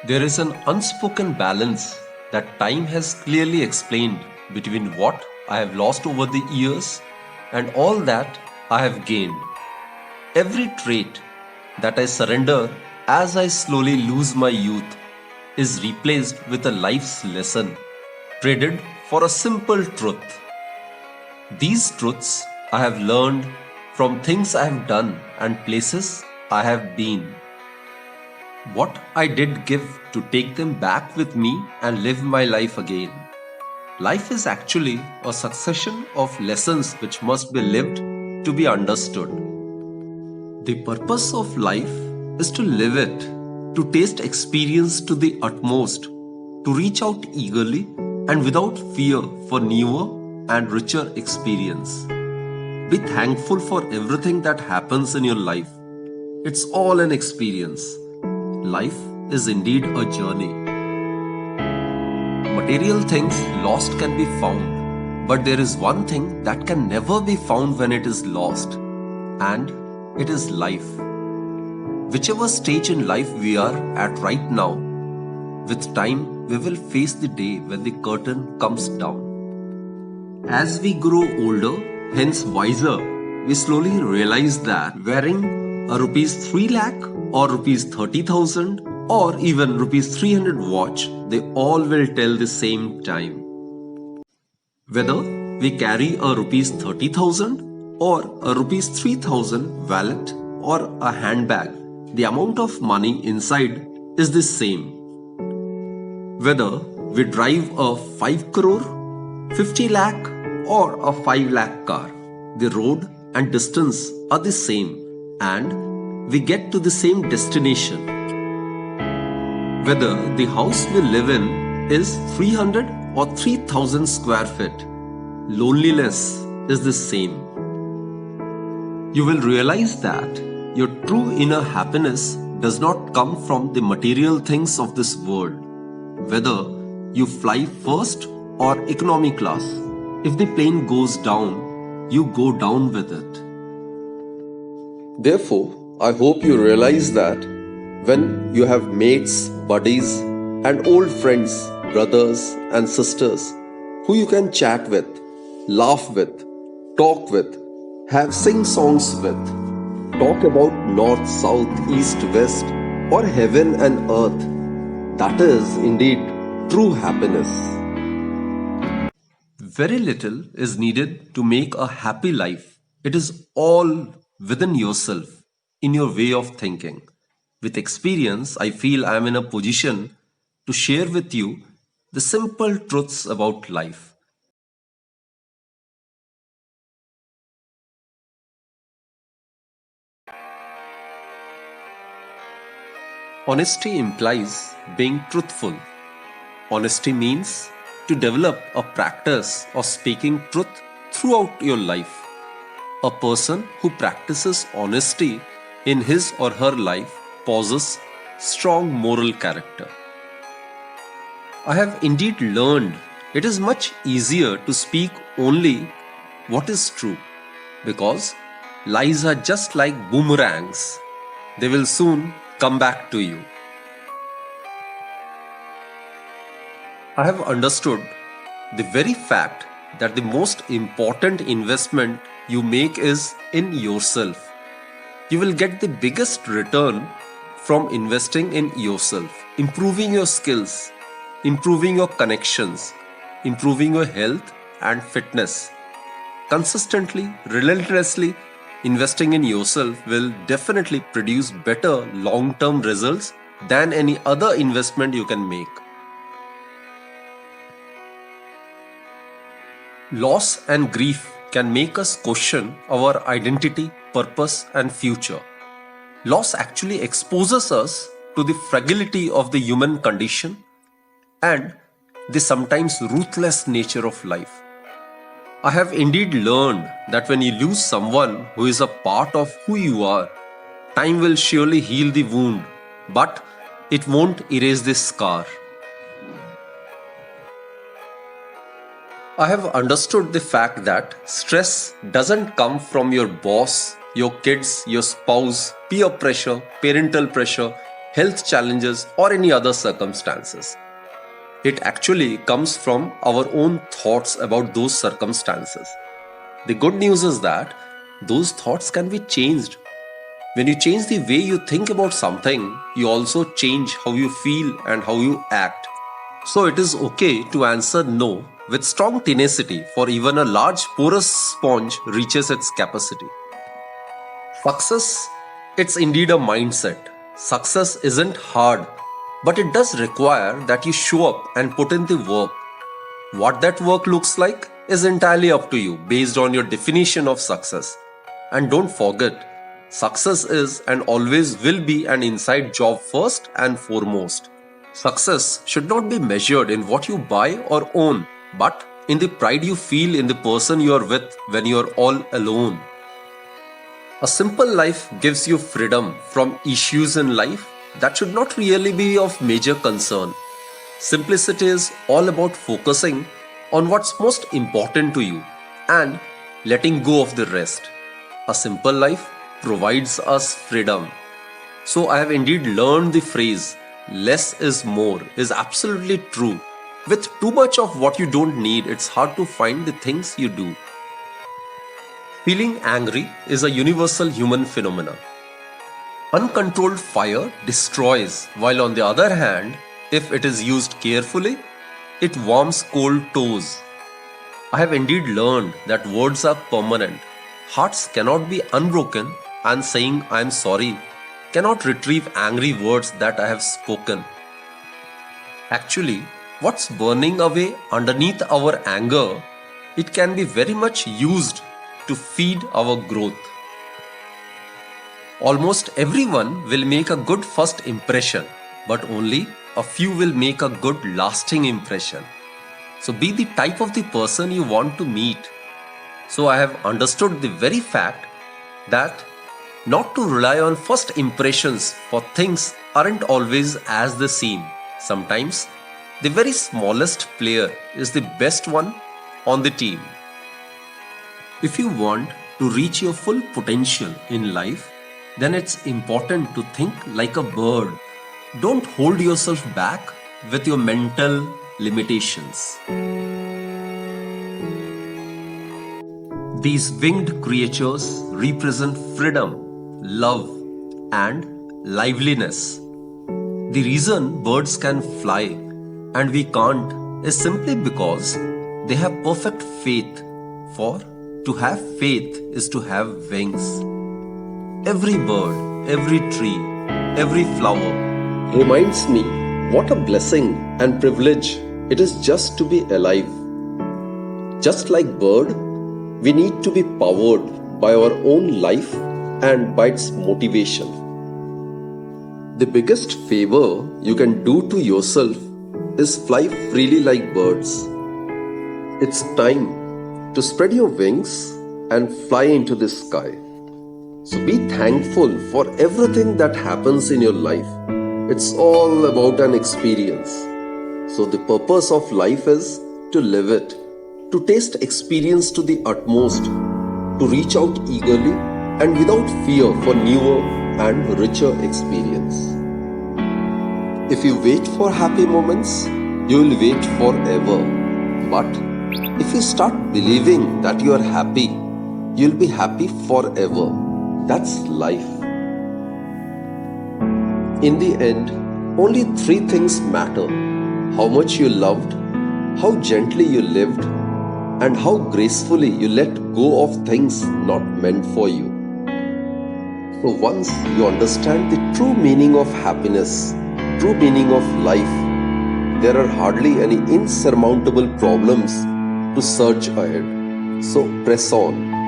There is an unspoken balance that time has clearly explained between what I have lost over the years and all that I have gained. Every trait that I surrender as I slowly lose my youth is replaced with a life's lesson, traded for a simple truth. These truths I have learned from things I have done and places I have been. What I did give to take them back with me and live my life again. Life is actually a succession of lessons which must be lived to be understood. The purpose of life is to live it, to taste experience to the utmost, to reach out eagerly and without fear for newer and richer experience. Be thankful for everything that happens in your life. It's all an experience. Life is indeed a journey. Material things lost can be found, but there is one thing that can never be found when it is lost, and it is life. Whichever stage in life we are at right now, with time we will face the day when the curtain comes down. As we grow older, hence wiser, we slowly realize that wearing a rupees 3 lakh or rupees 30,000 or even rupees 300 watch, they all will tell the same time. Whether we carry a rupees 30,000 or a rupees 3,000 wallet or a handbag, the amount of money inside is the same. Whether we drive a 5 crore, 50 lakh or a 5 lakh car, the road and distance are the same and we get to the same destination. Whether the house we live in is 300 or 3000 square feet, loneliness is the same. You will realize that your true inner happiness does not come from the material things of this world. Whether you fly first or economy class, if the plane goes down, you go down with it. Therefore, I hope you realize that when you have mates, buddies, and old friends, brothers and sisters who you can chat with, laugh with, talk with, have sing songs with, talk about north, south, east, west, or heaven and earth, that is indeed true happiness. Very little is needed to make a happy life. It is all within yourself, in your way of thinking. With experience, I feel I am in a position to share with you the simple truths about life. Honesty implies being truthful. Honesty means to develop a practice of speaking truth throughout your life. A person who practices honesty in his or her life possesses strong moral character. I have indeed learned it is much easier to speak only what is true, because lies are just like boomerangs. They will soon come back to you. I have understood the very fact that the most important investment you make is in yourself. You will get the biggest return from investing in yourself, improving your skills, improving your connections, improving your health and fitness. Consistently, relentlessly investing in yourself will definitely produce better long-term results than any other investment you can make. Loss and grief can make us question our identity, purpose, and future. Loss actually exposes us to the fragility of the human condition and the sometimes ruthless nature of life. I have indeed learned that when you lose someone who is a part of who you are, time will surely heal the wound, but it won't erase the scar. I have understood the fact that stress doesn't come from your boss, your kids, your spouse, peer pressure, parental pressure, health challenges, or any other circumstances. It actually comes from our own thoughts about those circumstances. The good news is that those thoughts can be changed. When you change the way you think about something, you also change how you feel and how you act. So it is okay to answer no with strong tenacity, for even a large porous sponge reaches its capacity. Success, it's indeed a mindset. Success isn't hard, but it does require that you show up and put in the work. What that work looks like is entirely up to you based on your definition of success. And don't forget, success is and always will be an inside job first and foremost. Success should not be measured in what you buy or own, but in the pride you feel in the person you are with when you are all alone. A simple life gives you freedom from issues in life that should not really be of major concern. Simplicity is all about focusing on what's most important to you and letting go of the rest. A simple life provides us freedom. So I have indeed learned the phrase, less is more, is absolutely true. With too much of what you don't need, it's hard to find the things you do. Feeling angry is a universal human phenomenon. Uncontrolled fire destroys, while on the other hand, if it is used carefully, it warms cold toes. I have indeed learned that words are permanent. Hearts cannot be unbroken, and saying I am sorry cannot retrieve angry words that I have spoken. Actually, what's burning away underneath our anger, it can be very much used to feed our growth. Almost everyone will make a good first impression, but only a few will make a good lasting impression. So be the type of the person you want to meet. So I have understood the very fact that not to rely on first impressions, for things aren't always as they seem. Sometimes the very smallest player is the best one on the team. If you want to reach your full potential in life, then it's important to think like a bird. Don't hold yourself back with your mental limitations. These winged creatures represent freedom, love, and liveliness. The reason birds can fly and we can't is simply because they have perfect faith, for to have faith is to have wings. Every bird, every tree, every flower reminds me what a blessing and privilege it is just to be alive. Just like bird, we need to be powered by our own life and by its motivation. The biggest favor you can do to yourself is fly freely like birds. It's time to spread your wings and fly into the sky. So be thankful for everything that happens in your life. It's all about an experience. So the purpose of life is to live it, to taste experience to the utmost, to reach out eagerly and without fear for newer and richer experience. If you wait for happy moments, you will wait forever. But if you start believing that you are happy, you'll be happy forever. That's life. In the end, only three things matter: how much you loved, how gently you lived, and how gracefully you let go of things not meant for you. So once you understand the true meaning of happiness, true meaning of life, there are hardly any insurmountable problems to surge ahead. So press on.